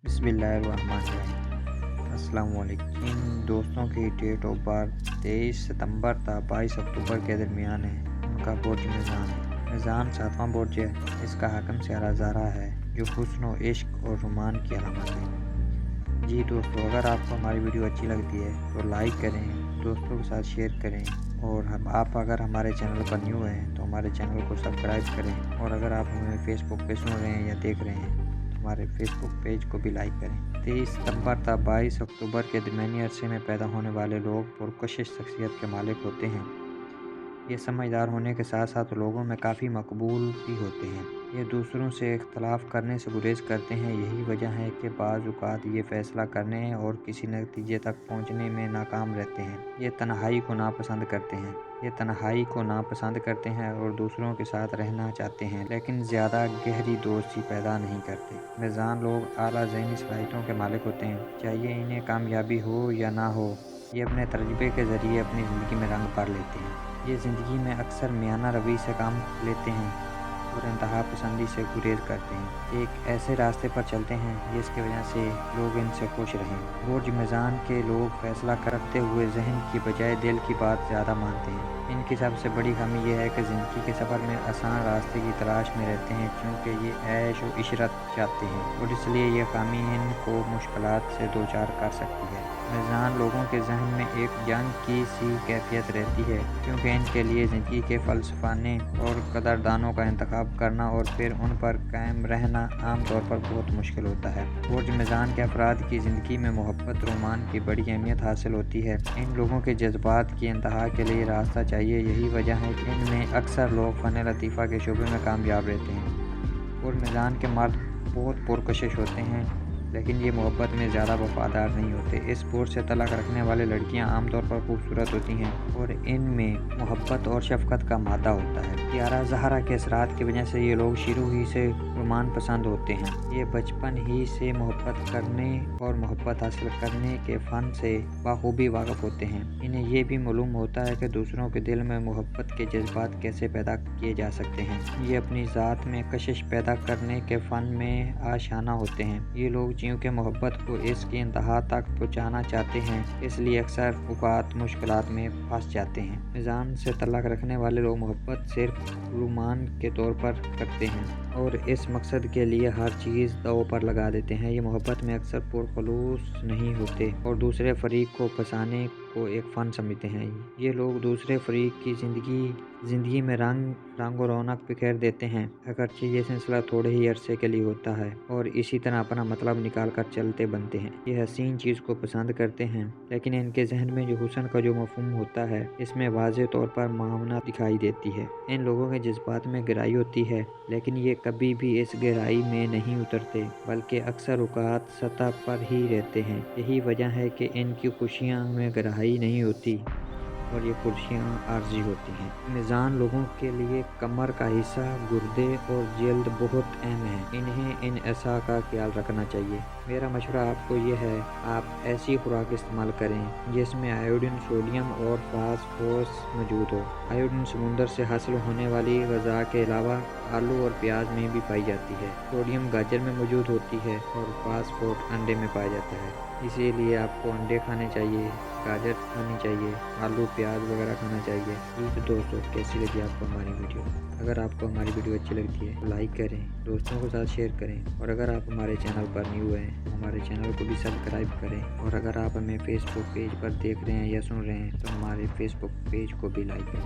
बिस्मिल्लाहिर्रहमानिर्रहीम। अस्सलाम वालेकुम। इन दोस्तों की डेट ऑफ बर्थ 23 सितंबर था 22 अक्टूबर के दरमियान है। उनका बुर्ज मीज़ान है। मीज़ान 7वां बुर्ज है। इसका हाकम सियारा ज़ारा है जो हुस्न और इश्क और रुमान की अलामत है। जी दोस्तों, अगर आपको हमारी वीडियो अच्छी लगती है तो लाइक करें, दोस्तों के साथ शेयर करें, और आप अगर हमारे चैनल पर न्यू हैं तो हमारे चैनल को सब्सक्राइब करें, और अगर आप हमें फेसबुक पे सुन रहे हैं या देख रहे हैं तो हमारे फेसबुक पेज को भी लाइक करें। 23 सितंबर था 22 अक्टूबर के दरमियानी अरसे में पैदा होने वाले लोग पुरकशिश शख्सियत के मालिक होते हैं। ये समझदार होने के साथ साथ लोगों में काफ़ी मकबूल भी होते हैं। ये दूसरों से इख्तलाफ करने से गुरेज करते हैं। यही वजह है कि बाज़ औक़ात ये फ़ैसला करने और किसी नतीजे तक पहुँचने में नाकाम रहते हैं। ये तन्हाई को नापसंद करते हैं और दूसरों के साथ रहना चाहते हैं, लेकिन ज़्यादा गहरी दोस्ती पैदा नहीं करते। मीज़ान लोग आला ज़हनी सलाहियतों के मालिक होते हैं। चाहे इन्हें कामयाबी हो या ना हो, ये अपने तजुर्बे के ज़रिए अपनी ज़िंदगी में रंग भर लेते हैं। ये ज़िंदगी में अक्सर मियाना रवैये से काम लेते हैं और इंतहा पसंदी से गुरेज करते हैं। एक ऐसे रास्ते पर चलते हैं जिसकी वजह से लोग इनसे खुश रहें। बुर्ज मीज़ान के लोग फैसला करते हुए जहन की बजाय दिल की बात ज़्यादा मानते हैं। इनकी सबसे बड़ी कमी यह है कि ज़िंदगी के सफ़र में आसान रास्ते की तलाश में रहते हैं, क्योंकि ये ऐश और इशरत चाहते हैं और इसलिए यह कमी इनको मुश्किलात से दो चार कर सकती है। मीज़ान लोगों के जहन में एक जंग की सी कैफियत रहती है, क्योंकि इनके लिए ज़िंदगी के फ़लसफ़ाने और कदरदानों का इंतखाब करना और फिर उन पर कायम रहना आम तौर पर बहुत मुश्किल होता है। बुर्ज मीज़ान के अफराद की ज़िंदगी में मोहब्बत रोमान की बड़ी अहमियत हासिल होती है। इन लोगों के जज्बात की इंतहा के लिए रास्ता चाहिए। यही वजह है कि इनमें अक्सर लोग फ़न लतीफ़ा के शोबे में कामयाब रहते हैं। बुर्ज मीज़ान के मर्द बहुत पुरकशिश होते हैं, लेकिन ये मोहब्बत में ज़्यादा वफ़ादार नहीं होते। इस बुर्ज से तलाक़ रखने वाली लड़कियां आमतौर पर खूबसूरत होती हैं और इनमें मोहब्बत और शफ़क़त का मादा होता है। सियारा ज़हरा के असरात की वजह से ये लोग शुरू ही से रोमान पसंद होते हैं। ये बचपन ही से मोहब्बत करने और मोहब्बत हासिल करने के फ़न से बाखूबी वाक़िफ़ होते हैं। इन्हें ये भी मालूम होता है कि दूसरों के दिल में मोहब्बत के जज्बात कैसे पैदा किए जा सकते हैं। ये अपनी ज़ात में कशिश पैदा करने के फ़न में आशाना होते हैं। ये लोग चूँकि मोहब्बत को इसकी इंतहा तक पहुँचाना चाहते हैं, इसलिए अक्सर औक़ात मुश्किलात में फंस जाते हैं। मीज़ान से तलाक़ रखने वाले लोग मोहब्बत सिर्फ रोमान के तौर पर करते हैं और इस मकसद के लिए हर चीज़ दांव पर लगा देते हैं। ये मोहब्बत में अक्सर पुरखुलूस नहीं होते और दूसरे फरीक को फंसाने को एक फ़न समझते हैं। ये लोग दूसरे फरीक की ज़िंदगी में रंग और रौनक बिखेर देते हैं, अगरचे ये सिलसिला थोड़े ही अरसे के लिए होता है, और इसी तरह अपना मतलब निकाल कर चलते बनते हैं। ये हसीन चीज़ को पसंद करते हैं, लेकिन इनके जहन में जो हुस्न का जो मफ़हूम होता है, इसमें वाज़ेह तौर पर मावना दिखाई देती है। इन लोगों के जज्बात में गहराई होती है, लेकिन ये कभी भी इस गहराई में नहीं उतरते, बल्कि अक्सर औक़ात सतह पर ही रहते हैं। यही वजह है कि इनकी खुशियाँ में गहराई नहीं होती और ये खुशियाँ आर्जी होती हैं। मीज़ान लोगों के लिए कमर का हिस्सा, गुर्दे और जल्द बहुत अहम है। इन्हें इन अज़ा का ख्याल रखना चाहिए। मेरा मशवरा आपको ये है, आप ऐसी खुराक इस्तेमाल करें जिसमें आयोडीन, सोडियम और फास्फोरस मौजूद हो। आयोडीन समुंदर से हासिल होने वाली ग़िज़ा के अलावा आलू और प्याज में भी पाई जाती है। सोडियम गाजर में मौजूद होती है और फास्फोरस अंडे में पाया जाता है। इसीलिए आपको अंडे खाने चाहिए, गाजर खानी चाहिए, आलू प्याज वगैरह खाना चाहिए। तो दोस्तों, कैसी लगी आपको हमारी वीडियो? अगर आपको हमारी वीडियो अच्छी लगती है तो लाइक करें, दोस्तों के साथ शेयर करें, और अगर आप हमारे चैनल पर न्यू हैं तो हमारे चैनल को भी सब्सक्राइब करें, और अगर आप हमें फेसबुक पेज पर देख रहे हैं या सुन रहे हैं तो हमारे फेसबुक पेज को भी लाइक करें।